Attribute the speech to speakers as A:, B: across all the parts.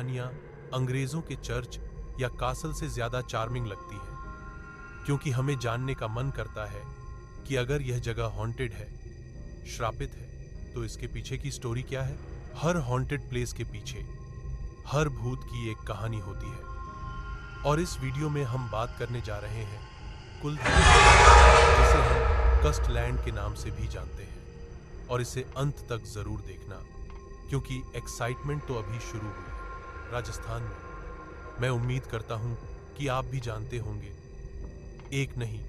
A: कहानियां अंग्रेजों के चर्च या कासल से ज्यादा चार्मिंग लगती है, क्योंकि हमें जानने का मन करता है कि अगर यह जगह हॉन्टेड है, श्रापित है, तो इसके पीछे की स्टोरी क्या है। हर हॉन्टेड प्लेस के पीछे हर भूत की एक कहानी होती है, और इस वीडियो में हम बात करने जा रहे हैं कुलधरा, जिसे हम कस्टलैंड के नाम से भी जानते हैं। और इसे अंत तक जरूर देखना, क्योंकि एक्साइटमेंट तो अभी शुरू हुई है। राजस्थान में मैं उम्मीद करता हूं कि आप भी जानते होंगे, एक नहीं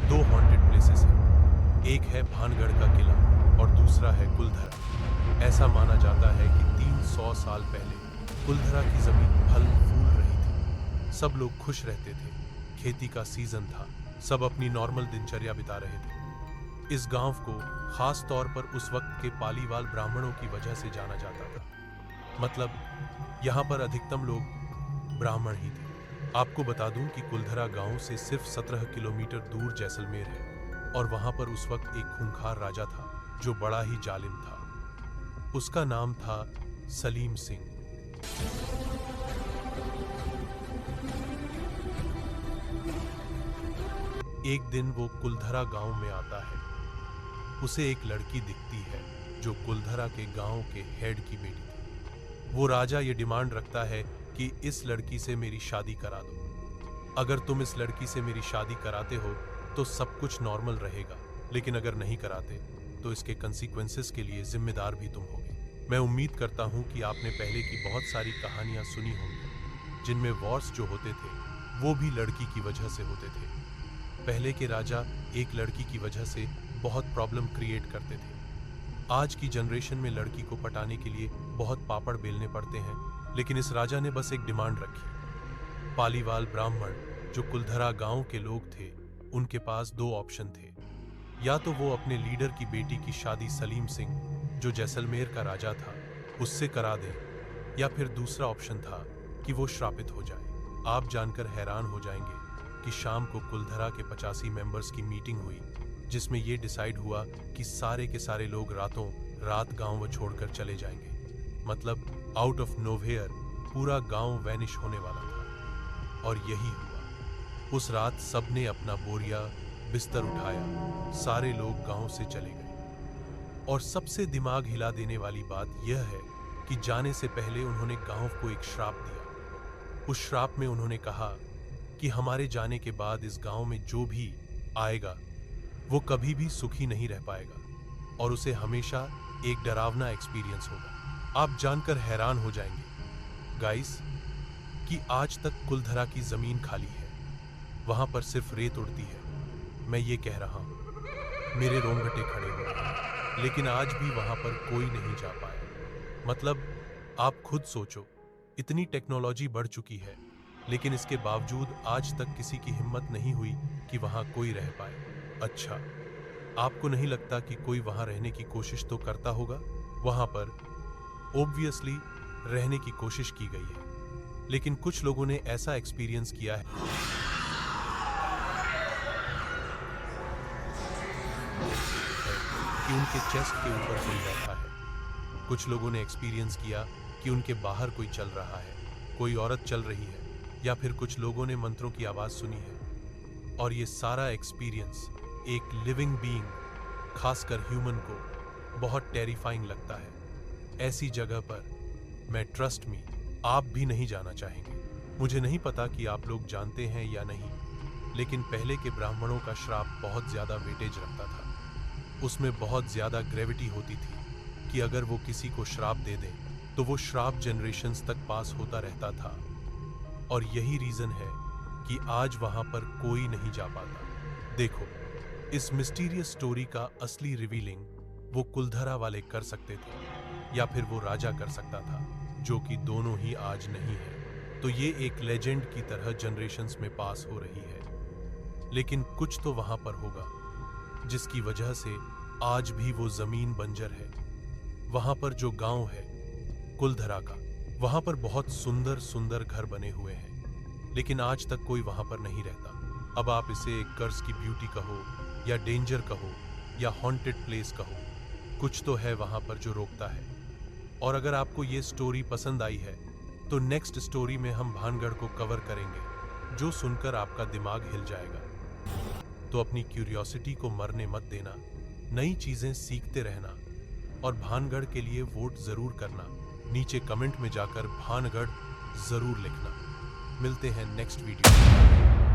A: 2 हॉन्टेड प्लेसेस हैं। एक है भानगढ़ का किला और दूसरा है कुलधरा। ऐसा माना जाता है कि 300 साल पहले कुलधरा की जमीन फल फूल रही थी। सब लोग खुश रहते थे, खेती का सीजन था, सब अपनी नॉर्मल दिनचर्या बिता रहे थे। इस गांव को खास तौर पर उस वक्त के पालीवाल ब्राह्मणों की वजह से जाना जाता था। मतलब यहाँ पर अधिकतम लोग ब्राह्मण ही थे। आपको बता दूं कि कुलधरा गांव से सिर्फ 17 किलोमीटर दूर जैसलमेर है, और वहां पर उस वक्त एक खूंखार राजा था जो बड़ा ही जालिम था। उसका नाम था सलीम सिंह। एक दिन वो कुलधरा गांव में आता है। उसे एक लड़की दिखती है जो कुलधरा के गांव के हेड की बेटी थी। वो राजा ये डिमांड रखता है कि इस लड़की से मेरी शादी करा दो। अगर तुम इस लड़की से मेरी शादी कराते हो तो सब कुछ नॉर्मल रहेगा, लेकिन अगर नहीं कराते तो इसके कंसीक्वेंसेस के लिए जिम्मेदार भी तुम होगे। मैं उम्मीद करता हूं कि आपने पहले की बहुत सारी कहानियां सुनी होंगी, जिनमें वॉर्स जो होते थे वो भी लड़की की वजह से होते थे। पहले के राजा एक लड़की की वजह से बहुत प्रॉब्लम क्रिएट करते थे। आज की जनरेशन में लड़की को पटाने के लिए बहुत पापड़ बेलने पड़ते हैं, लेकिन इस राजा ने बस एक डिमांड रखी। पालीवाल ब्राह्मण जो कुलधरा गांव के लोग थे, उनके पास 2 ऑप्शन थे। या तो वो अपने लीडर की बेटी की शादी सलीम सिंह, जो जैसलमेर का राजा था, उससे करा दे, या फिर दूसरा ऑप्शन था कि वो श्रापित हो जाए। आप जानकर हैरान हो जाएंगे कि शाम को कुलधरा के 85 मेंबर्स की मीटिंग हुई, जिसमें ये डिसाइड हुआ कि सारे के सारे लोग रातों रात गांव छोड़कर चले जाएंगे। मतलब आउट ऑफ नोवेयर पूरा गांव वैनिश होने वाला था। और यही हुआ। उस रात सबने अपना बोरिया बिस्तर उठाया, सारे लोग गांव से चले गए। और सबसे दिमाग हिला देने वाली बात यह है कि जाने से पहले उन्होंने गांव को एक श्राप दिया। उस श्राप में उन्होंने कहा कि हमारे जाने के बाद इस गांव में जो भी आएगा वो कभी भी सुखी नहीं रह पाएगा, और उसे हमेशा एक डरावना एक्सपीरियंस होगा। आप जानकर हैरान हो जाएंगे गाइस कि आज तक कुलधरा की जमीन खाली है। वहां पर सिर्फ रेत उड़ती है। मैं ये कह रहा हूं, मेरे रोंगटे खड़े हो गए, लेकिन आज भी वहां पर कोई नहीं जा पाया। मतलब आप खुद सोचो, इतनी टेक्नोलॉजी बढ़ चुकी है, लेकिन इसके बावजूद आज तक किसी की हिम्मत नहीं हुई कि वहां कोई रह पाए। अच्छा, आपको नहीं लगता कि कोई वहां रहने की कोशिश तो करता होगा? वहां पर ऑब्वियसली रहने की कोशिश की गई है, लेकिन कुछ लोगों ने ऐसा एक्सपीरियंस किया है कि उनके चेस्ट के ऊपर कोई बैठा है। कुछ लोगों ने एक्सपीरियंस किया कि उनके बाहर कोई चल रहा है, कोई औरत चल रही है, या फिर कुछ लोगों ने मंत्रों की आवाज सुनी है। और ये सारा एक्सपीरियंस एक लिविंग बीइंग, खासकर ह्यूमन को बहुत टेरिफाइंग लगता है। ऐसी जगह पर मैं, ट्रस्ट मी, आप भी नहीं जाना चाहेंगे। मुझे नहीं पता कि आप लोग जानते हैं या नहीं, लेकिन पहले के ब्राह्मणों का श्राप बहुत ज्यादा वेटेज रखता था। उसमें बहुत ज्यादा ग्रेविटी होती थी कि अगर वो किसी को श्राप दे दे तो वो श्राप जनरेशंस तक पास होता रहता था। और यही रीजन है कि आज वहां पर कोई नहीं जा पाता। देखो, इस मिस्टीरियस स्टोरी का असली रिवीलिंग वो कुलधरा वाले कर सकते थे, या फिर वो राजा कर सकता था, जो कि दोनों ही आज नहीं है। तो ये एक लेजेंड की तरह जनरेशंस में पास हो रही है। लेकिन कुछ तो वहां पर होगा जिसकी वजह से आज भी वो जमीन बंजर है। वहां पर जो गांव है कुलधरा का, वहां पर बहुत सुंदर सुंदर घर बने हुए हैं, लेकिन आज तक कोई वहां पर नहीं रहता। अब आप इसे एक कर्स की ब्यूटी कहो, या डेंजर कहो, या हॉन्टेड प्लेस कहो, कुछ तो है वहां पर जो रोकता है। और अगर आपको ये स्टोरी पसंद आई है तो नेक्स्ट स्टोरी में हम भानगढ़ को कवर करेंगे, जो सुनकर आपका दिमाग हिल जाएगा। तो अपनी क्यूरियोसिटी को मरने मत देना, नई चीजें सीखते रहना और भानगढ़ के लिए वोट जरूर करना। नीचे कमेंट में जाकर भानगढ़ जरूर लिखना। मिलते हैं नेक्स्ट वीडियो में।